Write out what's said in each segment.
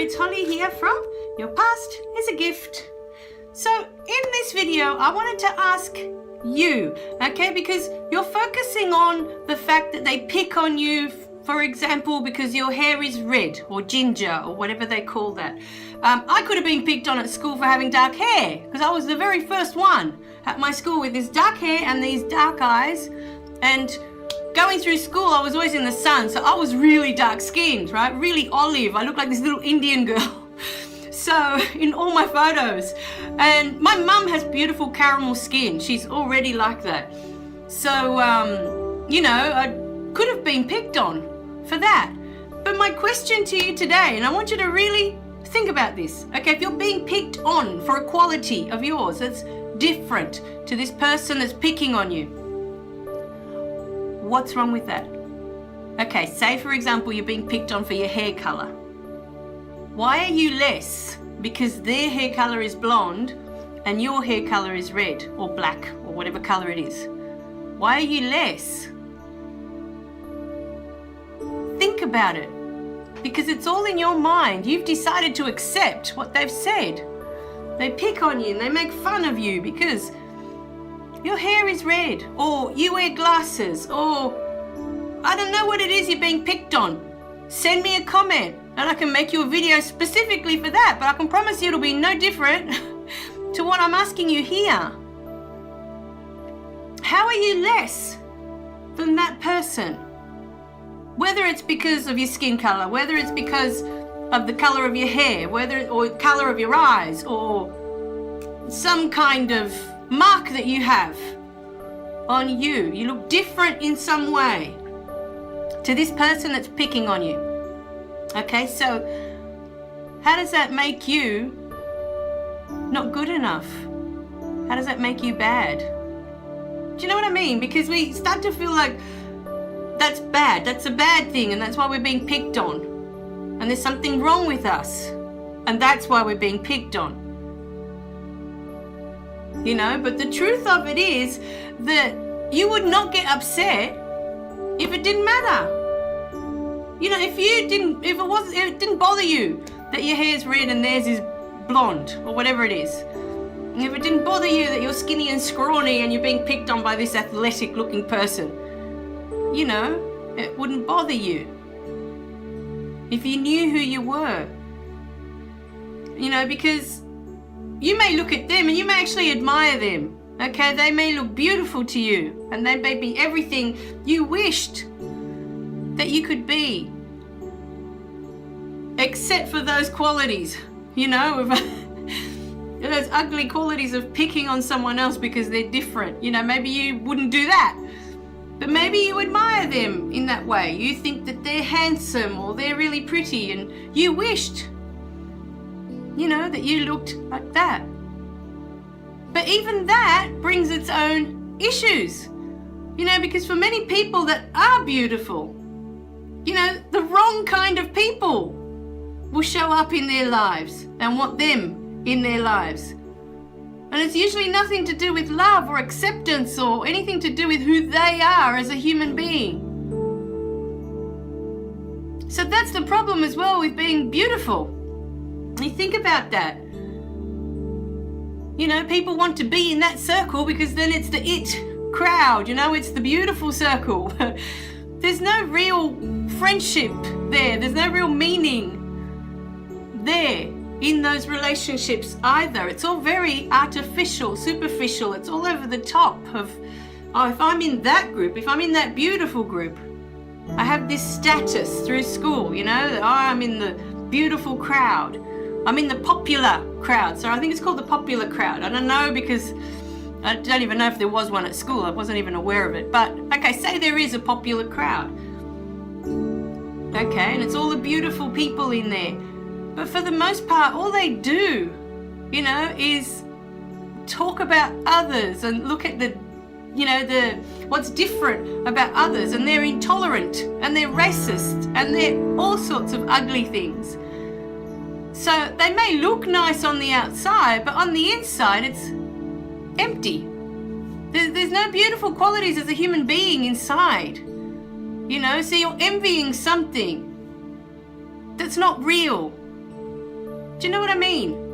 it's Holly here from Your Past is a Gift. So in this video, I wanted to ask you, okay, because you're focusing on the fact that they pick on you, for example, because your hair is red or ginger or whatever they call that. I could have been picked on at school for having dark hair because I was the very first one at my school with this dark hair and these dark eyes. And going through school, I was always in the sun, so I was really dark skinned, right? Really olive. I looked like this little Indian girl. So in all my photos. And my mum has beautiful caramel skin. She's already like that. So, you know, I could have been picked on for that. But my question to you today, and I want you to really think about this, okay? If you're being picked on for a quality of yours that's different to this person that's picking on you, what's wrong with that? Okay, say for example you're being picked on for your hair color. Why are you less because their hair color is blonde and your hair color is red or black or whatever color it is? Why are you less? Think about it, because it's all in your mind. You've decided to accept what they've said. They pick on you and they make fun of you because your hair is red, or you wear glasses, or I don't know what it is you're being picked on. Send me a comment and I can make you a video specifically for that, but I can promise you it'll be no different to what I'm asking you here. How are you less than that person? Whether it's because of your skin color, whether it's because of the color of your hair, or color of your eyes, or some kind of mark that you have on you. You look different in some way to this person that's picking on you. Okay, so how does that make you not good enough? How does that make you bad? Do you know what I mean? Because we start to feel like that's bad, that's a bad thing, and that's why we're being picked on. And there's something wrong with us, and that's why we're being picked on. You know, but the truth of it is that you would not get upset if it didn't matter. You know, if it didn't bother you that your hair's red and theirs is blonde or whatever it is. And if it didn't bother you that you're skinny and scrawny and you're being picked on by this athletic looking person, you know, it wouldn't bother you. If you knew who you were. You know, because you may look at them and you may actually admire them, okay? They may look beautiful to you and they may be everything you wished that you could be, except for those qualities, you know, those ugly qualities of picking on someone else because they're different. You know, maybe you wouldn't do that, but maybe you admire them in that way. You think that they're handsome or they're really pretty and you wished, you know, that you looked like that. But even that brings its own issues, you know, because for many people that are beautiful, you know, the wrong kind of people will show up in their lives and want them in their lives. And it's usually nothing to do with love or acceptance or anything to do with who they are as a human being. So that's the problem as well with being beautiful. You think about that. You know, people want to be in that circle because then it's the it crowd, you know, it's the beautiful circle. There's no real friendship there. There's no real meaning there in those relationships either. It's all very artificial, superficial. It's all over the top of, oh, if I'm in that group, if I'm in that beautiful group, I have this status through school, you know, that, oh, I'm in the beautiful crowd. I'm in the popular crowd. So I think it's called the popular crowd. I don't know because I don't even know if there was one at school. I wasn't even aware of it. But, okay, say there is a popular crowd. Okay, and it's all the beautiful people in there. But for the most part, all they do, you know, is talk about others and look at the, you know, what's different about others. And they're intolerant and they're racist and they're all sorts of ugly things. So they may look nice on the outside, but on the inside, it's empty. There's no beautiful qualities as a human being inside. You know, so you're envying something that's not real. Do you know what I mean?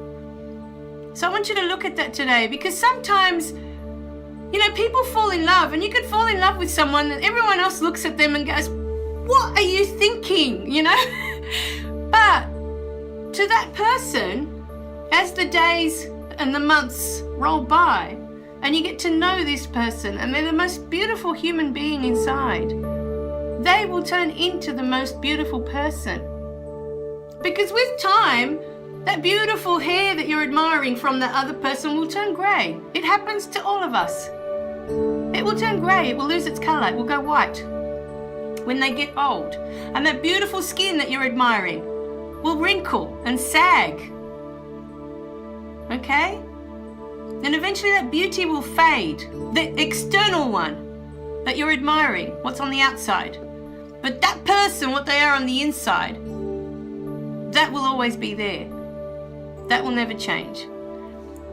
So I want you to look at that today, because sometimes, you know, people fall in love, and you could fall in love with someone and everyone else looks at them and goes, what are you thinking? You know? But to that person, as the days and the months roll by and you get to know this person and they're the most beautiful human being inside, they will turn into the most beautiful person. Because with time, that beautiful hair that you're admiring from that other person will turn grey. It happens to all of us. It will turn grey, it will lose its colour, it will go white when they get old. And that beautiful skin that you're admiring will wrinkle and sag. Okay? And eventually that beauty will fade. The external one that you're admiring, what's on the outside. But that person, what they are on the inside, that will always be there. That will never change.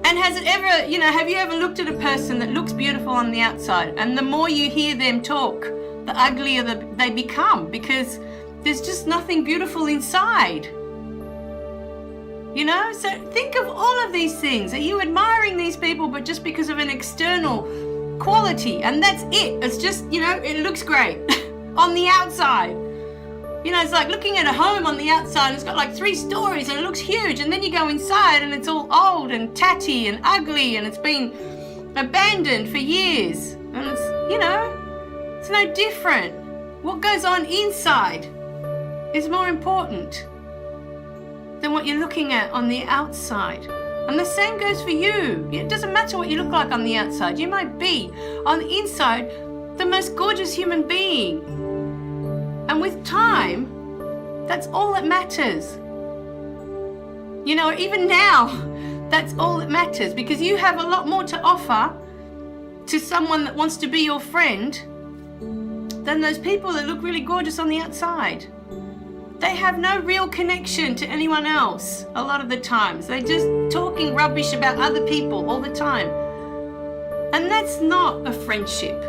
And has it ever, you know, have you ever looked at a person that looks beautiful on the outside, and the more you hear them talk, the uglier they become, because there's just nothing beautiful inside. You know, so think of all of these things. Are you admiring these people but just because of an external quality, and that's it? It's just, you know, it looks great on the outside. You know, it's like looking at a home on the outside, it's got like 3 stories and it looks huge, and then you go inside and it's all old and tatty and ugly and it's been abandoned for years. And it's, you know, it's no different. What goes on inside is more important than what you're looking at on the outside. And the same goes for you. It doesn't matter what you look like on the outside. You might be, on the inside, the most gorgeous human being. And with time, that's all that matters. You know, even now, that's all that matters, because you have a lot more to offer to someone that wants to be your friend than those people that look really gorgeous on the outside. They have no real connection to anyone else a lot of the times. They're just talking rubbish about other people all the time. And that's not a friendship.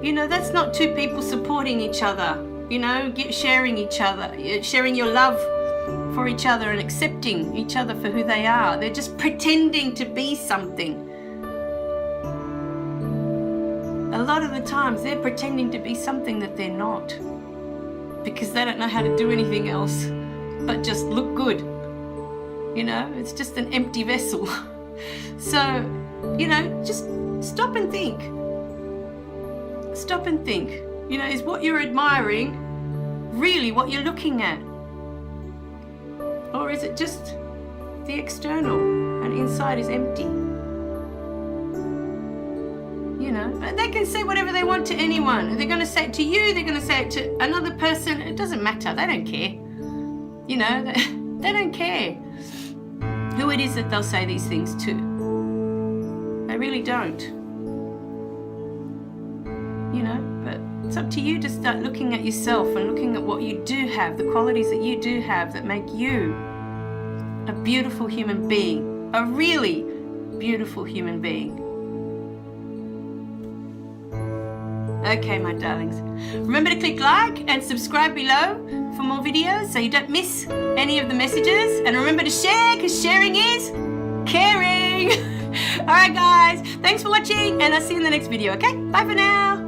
You know, that's not 2 people supporting each other, you know, sharing each other, sharing your love for each other and accepting each other for who they are. They're just pretending to be something. A lot of the times they're pretending to be something that they're not, because they don't know how to do anything else but just look good. You know, it's just an empty vessel. So, you know, just stop and think. Stop and think. You know, is what you're admiring really what you're looking at? Or is it just the external and inside is empty? You know, but they can say whatever they want to anyone. They're going to say it to you, they're going to say it to another person. It doesn't matter. They don't care. You know, they don't care who it is that they'll say these things to. They really don't. You know, but it's up to you to start looking at yourself and looking at what you do have, the qualities that you do have that make you a beautiful human being, a really beautiful human being. Okay, my darlings. Remember to click like and subscribe below for more videos so you don't miss any of the messages. And remember to share, because sharing is caring. Alright guys, thanks for watching, and I'll see you in the next video, okay? Bye for now.